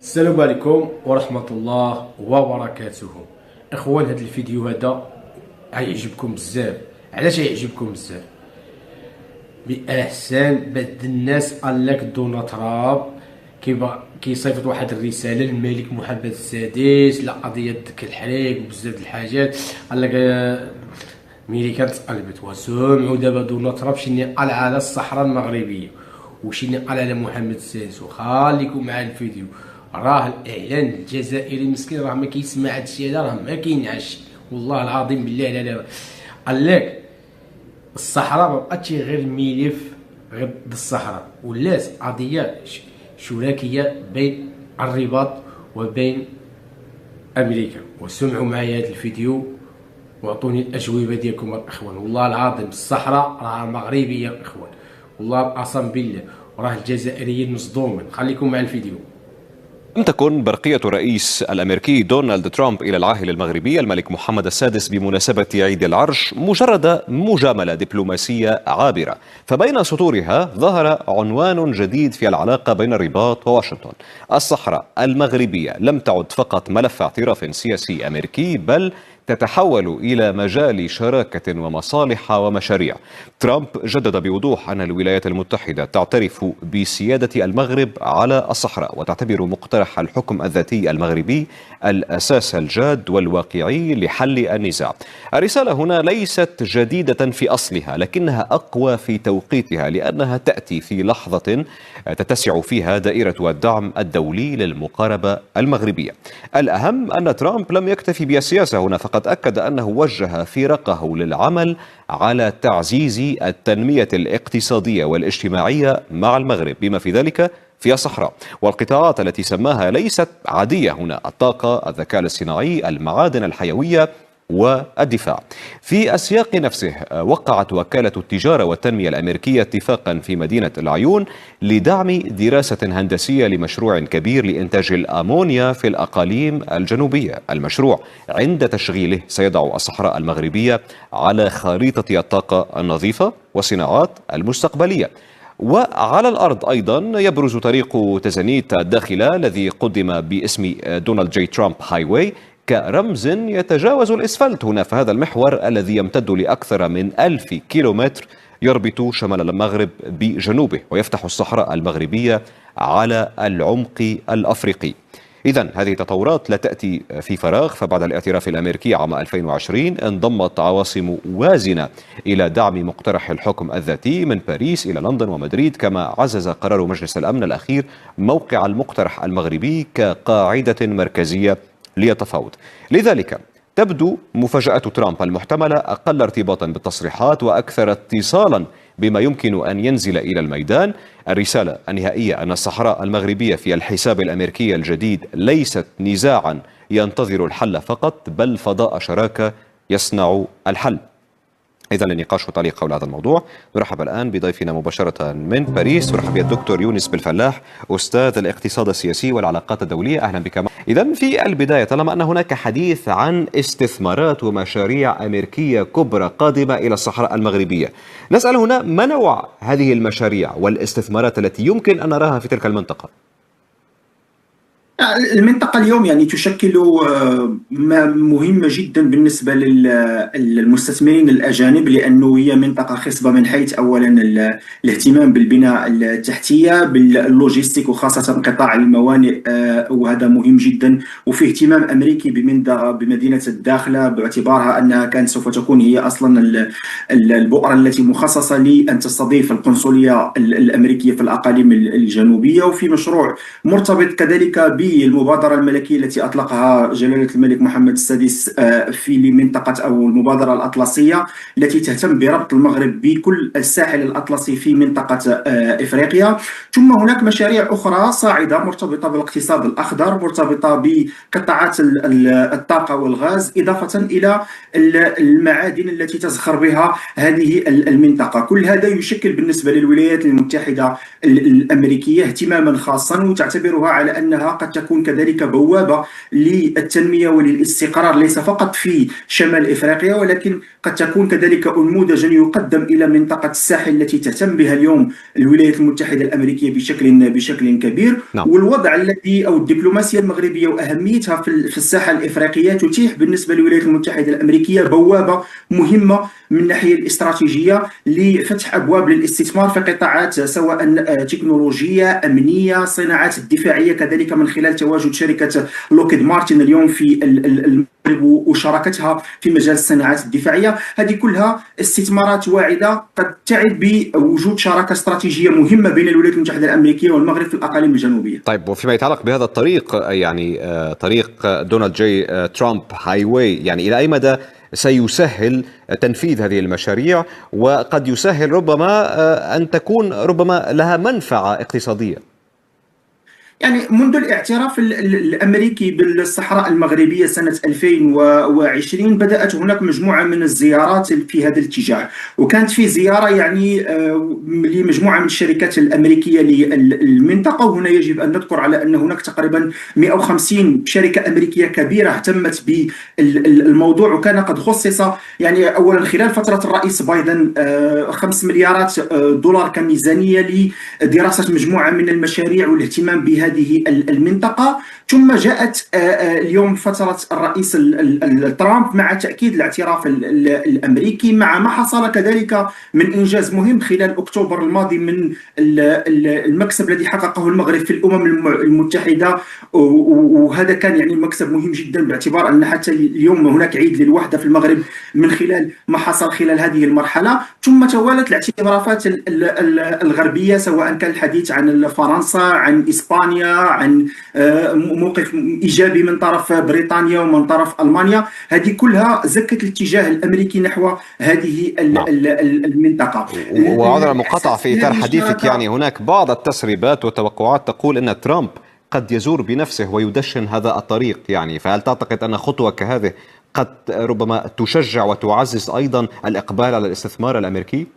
السلام عليكم ورحمة الله وبركاته. اخوان، هذا الفيديو هذا غيعجبكم بزاف. علاش غيعجبكم بزاف؟ بأحسن بد الناس قال لك دونالد ترامب كيصيفط واحد الرسالة للملك محمد السادس لا قضية دك الحريق وبزاف د الحاجات. قال لك ملكة تقلبت وسمعوا دابا دونالد ترامب شني قال على الصحراء المغربية وشني قال على محمد السادس. وخليكم مع الفيديو. راه الاعلان الجزائري مسكين راه ما كيسمع هادشي هذا، راه ما كينعش والله العظيم بالله. لا قال لك الصحراء ما بقاتش غير ملف غير ضد الصحراء، ولات قضيه شراكيه بين الرباط وبين امريكا. وسمعوا معايا هذا الفيديو واعطوني الاجوبه ديالكم الاخوان. والله العظيم الصحراء راه مغربيه الاخوان، والله القسم بالله، وراه الجزائريين مصدومين. خليكم مع الفيديو. لم تكن برقية الرئيس الأمريكي دونالد ترامب إلى العاهل المغربي الملك محمد السادس بمناسبة عيد العرش مجرد مجاملة دبلوماسية عابرة، فبين سطورها ظهر عنوان جديد في العلاقة بين الرباط وواشنطن. الصحراء المغربية لم تعد فقط ملف اعتراف سياسي أمريكي، بل تتحول إلى مجال شراكة ومصالح ومشاريع. ترامب جدد بوضوح أن الولايات المتحدة تعترف بسيادة المغرب على الصحراء وتعتبر مقترح الحكم الذاتي المغربي الأساس الجاد والواقعي لحل النزاع. الرسالة هنا ليست جديدة في أصلها، لكنها أقوى في توقيتها، لأنها تأتي في لحظة تتسع فيها دائرة الدعم الدولي للمقاربة المغربية. الأهم أن ترامب لم يكتفي بالسياسة هنا، فقد أكد أنه وجه فرقه للعمل على تعزيز التنمية الاقتصادية والاجتماعية مع المغرب، بما في ذلك في الصحراء والقطاعات التي سماها ليست عادية هنا: الطاقة، الذكاء الاصطناعي، المعادن الحيوية والدفاع. في السياق نفسه وقعت وكالة التجارة والتنمية الأمريكية اتفاقا في مدينة العيون لدعم دراسة هندسية لمشروع كبير لإنتاج الأمونيا في الأقاليم الجنوبية. المشروع عند تشغيله سيضع الصحراء المغربية على خريطة الطاقة النظيفة والصناعات المستقبلية. وعلى الأرض أيضا يبرز طريق تزانيت الداخلة الذي قدم باسم دونالد جي ترامب هاي واي كرمز يتجاوز الإسفلت هنا. فهذا المحور الذي يمتد لأكثر من 1000 كيلومتر يربط شمال المغرب بجنوبه ويفتح الصحراء المغربية على العمق الأفريقي. إذن هذه التطورات لا تأتي في فراغ، فبعد الاعتراف الأمريكي عام 2020 انضمت عواصم وازنة إلى دعم مقترح الحكم الذاتي من باريس إلى لندن ومدريد، كما عزز قرار مجلس الأمن الأخير موقع المقترح المغربي كقاعدة مركزية للتفاوض. لذلك تبدو مفاجأة ترامب المحتملة أقل ارتباطا بالتصريحات وأكثر اتصالا بما يمكن أن ينزل إلى الميدان. الرسالة النهائية أن الصحراء المغربية في الحساب الأمريكي الجديد ليست نزاعا ينتظر الحل فقط، بل فضاء شراكة يصنع الحل. إذا للنقاش وتعليق حول هذا الموضوع نرحب الآن بضيفنا مباشرة من باريس. نرحب بالدكتور يونس بالفلاح، أستاذ الاقتصاد السياسي والعلاقات الدولية. أهلا بك. إذا في البداية، طالما أن هناك حديث عن استثمارات ومشاريع أمريكية كبرى قادمة إلى الصحراء المغربية، نسأل هنا ما نوع هذه المشاريع والاستثمارات التي يمكن أن نراها في تلك المنطقة؟ المنطقة اليوم يعني تشكل مهمة جدا بالنسبة للمستثمرين الأجانب، لأنه هي منطقة خصبة من حيث أولا الاهتمام بالبناء التحتية باللوجيستيك وخاصة قطاع الموانئ، وهذا مهم جدا. وفي اهتمام أمريكي بمدينة الداخلة باعتبارها أنها كانت سوف تكون هي أصلا البؤرة التي مخصصة لأن تستضيف القنصلية الأمريكية في الأقاليم الجنوبية. وفي مشروع مرتبط كذلك المبادرة الملكية التي أطلقها جلالة الملك محمد السادس في منطقة أو المبادرة الأطلسية التي تهتم بربط المغرب بكل الساحل الأطلسي في منطقة إفريقيا. ثم هناك مشاريع أخرى صاعدة مرتبطة بالاقتصاد الأخضر، مرتبطة بقطاعات الطاقة والغاز، إضافة إلى المعادن التي تزخر بها هذه المنطقة. كل هذا يشكل بالنسبة للولايات المتحدة الأمريكية اهتماما خاصا، وتعتبرها على أنها قد تكون كذلك بوابة للتنمية وللاستقرار ليس فقط في شمال إفريقيا، ولكن قد تكون كذلك أنموذجا يقدم إلى منطقة الساحل التي تهتم بها اليوم الولايات المتحدة الأمريكية بشكل كبير. نعم. والوضع الذي أو الدبلوماسية المغربية وأهميتها في الساحة الإفريقية تتيح بالنسبة للولايات المتحدة الأمريكية بوابة مهمة من الناحية الاستراتيجية لفتح أبواب للاستثمار في قطاعات سواء تكنولوجية، أمنية، صناعات الدفاعية، كذلك من خلال تواجد شركة لوكيد مارتن اليوم في المغرب وشراكتها في مجال الصناعات الدفاعية. هذه كلها استثمارات واعدة قد تعد بوجود شراكة استراتيجية مهمة بين الولايات المتحدة الأمريكية والمغرب في الأقاليم الجنوبية. طيب، وفيما يتعلق بهذا الطريق، يعني طريق دونالد جي ترامب هاي واي، يعني إلى أي مدى سيسهل تنفيذ هذه المشاريع، وقد يسهل ربما أن تكون ربما لها منفعة اقتصادية؟ يعني منذ الاعتراف الأمريكي بالصحراء المغربية سنة 2020 بدأت هناك مجموعة من الزيارات في هذا الاتجاه، وكانت في زيارة يعني لمجموعة من الشركات الأمريكية للمنطقة. وهنا يجب أن نذكر على أن هناك تقريبا 150 شركة أمريكية كبيرة اهتمت بالموضوع، وكان قد خصص يعني أولا خلال فترة الرئيس بايدن 5 مليارات دولار كميزانية لدراسة مجموعة من المشاريع والاهتمام بهذه المنطقة. ثم جاءت اليوم فترة الرئيس ترامب مع تأكيد الاعتراف الأمريكي، مع ما حصل كذلك من إنجاز مهم خلال أكتوبر الماضي من المكسب الذي حققه المغرب في الأمم المتحدة. وهذا كان يعني مكسب مهم جدا باعتبار أن حتى اليوم هناك عيد للوحدة في المغرب من خلال ما حصل خلال هذه المرحلة. ثم توالت الاعترافات الغربية، سواء كان الحديث عن فرنسا، عن إسبانيا، عن موقف إيجابي من طرف بريطانيا ومن طرف ألمانيا. هذه كلها زكت الاتجاه الأمريكي نحو هذه المنطقة. وعذرا المقاطعة في إطار حديثك، يعني هناك بعض التسريبات والتوقعات تقول أن ترامب قد يزور بنفسه ويدشن هذا الطريق، يعني فهل تعتقد أن خطوة كهذه قد ربما تشجع وتعزز أيضا الإقبال على الاستثمار الأمريكي؟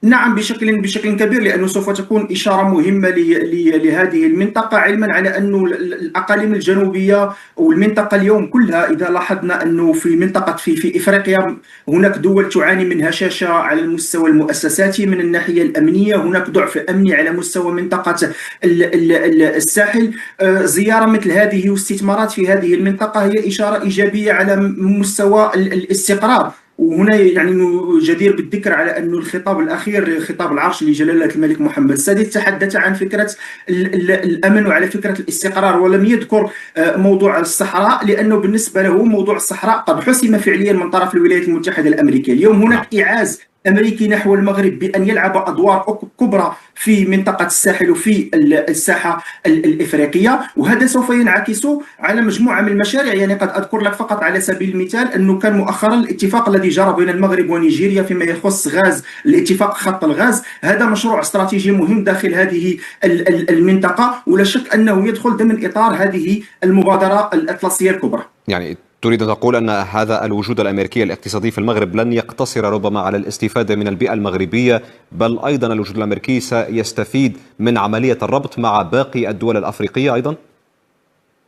نعم، بشكل كبير، لأنه سوف تكون إشارة مهمة لهذه المنطقة، علما على أن الأقاليم الجنوبية والمنطقة اليوم كلها، إذا لاحظنا أنه في منطقة في إفريقيا هناك دول تعاني من هشاشة على المستوى المؤسساتي من الناحية الأمنية، هناك ضعف أمني على مستوى منطقة الساحل. زيارة مثل هذه واستثمارات في هذه المنطقة هي إشارة إيجابية على مستوى الاستقرار. وهنا يعني جدير بالذكر على أن الخطاب الأخير، خطاب العرش لجلالة الملك محمد السادس، تحدث عن فكرة الأمن وعلى فكرة الاستقرار، ولم يذكر موضوع الصحراء، لأنه بالنسبة له موضوع الصحراء قد حسم فعليا من طرف الولايات المتحدة الأمريكية. اليوم هناك إعاز أمريكي نحو المغرب بأن يلعب أدوار كبرى في منطقة الساحل وفي الساحة الإفريقية، وهذا سوف ينعكس على مجموعة من المشاريع. يعني قد أذكر لك فقط على سبيل المثال أنه كان مؤخرا الاتفاق الذي جرى بين المغرب ونيجيريا فيما يخص غاز، الاتفاق خط الغاز، هذا مشروع استراتيجي مهم داخل هذه المنطقة، ولا شك أنه يدخل ضمن إطار هذه المبادرة الأطلسية الكبرى. يعني تريد أن تقول أن هذا الوجود الأمريكي الاقتصادي في المغرب لن يقتصر ربما على الاستفادة من البيئة المغربية، بل أيضا الوجود الأمريكي سيستفيد من عملية الربط مع باقي الدول الأفريقية أيضا؟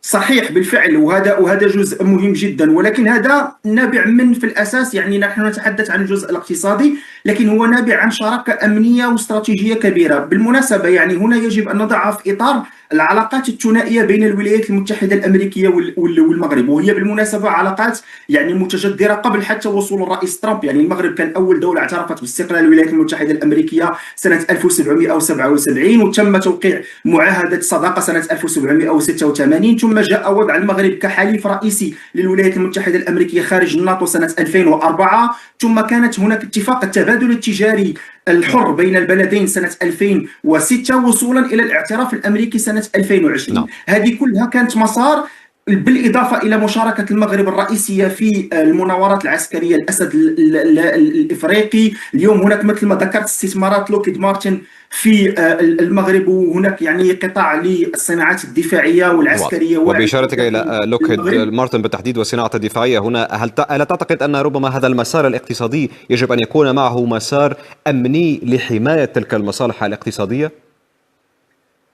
صحيح بالفعل، وهذا جزء مهم جدا، ولكن هذا نابع من في الأساس، يعني نحن نتحدث عن الجزء الاقتصادي، لكن هو نابع عن شراكة أمنية واستراتيجية كبيرة. بالمناسبة يعني هنا يجب أن نضعها في إطار العلاقات الثنائية بين الولايات المتحدة الأمريكية والمغرب، وهي بالمناسبة علاقات يعني متجذرة قبل حتى وصول الرئيس ترامب. يعني المغرب كان أول دولة اعترفت باستقلال الولايات المتحدة الأمريكية سنة 1777، وتم توقيع معاهدة صداقة سنة 1786، ثم جاء وضع المغرب كحليف رئيسي للولايات المتحدة الأمريكية خارج الناتو سنة 2004، ثم كانت هناك اتفاق التبادل التجاري الحر بين البلدين سنة 2006، وصولا إلى الاعتراف الأمريكي سنة 2020. هذه كلها كانت مسار، بالإضافة إلى مشاركة المغرب الرئيسية في المناورات العسكرية الأسد الإفريقي. اليوم هناك مثل ما ذكرت استثمارات لوكيد مارتن في المغرب، وهناك يعني قطاع للصناعات الدفاعية والعسكرية. وبإشارتك إلى لوكيد مارتن بالتحديد والصناعة الدفاعية هنا، هل تعتقد أن ربما هذا المسار الاقتصادي يجب أن يكون معه مسار أمني لحماية تلك المصالح الاقتصادية؟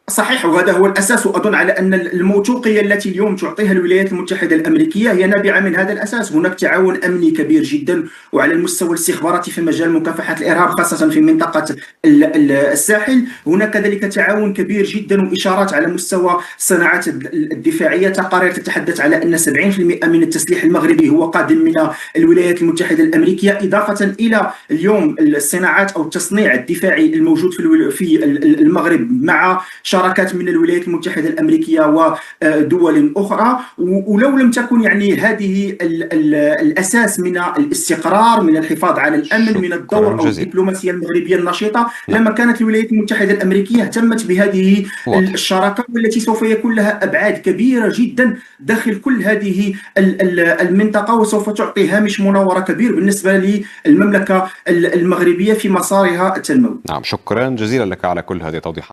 صحيح، وهذا هو الأساس. وأظن على أن الموثوقية التي اليوم تعطيها الولايات المتحدة الأمريكية هي نابعة من هذا الأساس. هناك تعاون أمني كبير جدا، وعلى المستوى الاستخباراتي في مجال مكافحة الإرهاب خاصة في منطقة الساحل. هناك كذلك تعاون كبير جدا وإشارات على مستوى الصناعات الدفاعية. تقارير تتحدث على أن 70% من التسليح المغربي هو قادم من الولايات المتحدة الأمريكية، إضافة إلى اليوم الصناعات أو التصنيع الدفاعي الموجود في المغرب مع شراكات من الولايات المتحدة الأمريكية ودول أخرى. ولو لم تكن يعني هذه الأساس من الاستقرار، من الحفاظ على الأمن، من الدور أو الدبلوماسية المغربية النشيطة، لما كانت الولايات المتحدة الأمريكية اهتمت بهذه الشراكة، والتي سوف يكون لها أبعاد كبيرة جدا داخل كل هذه المنطقة، وسوف تعطي هامش مناورة كبير بالنسبة للمملكة المغربية في مسارها التنموي. نعم، شكرا جزيلا لك على كل هذه التوضيحات.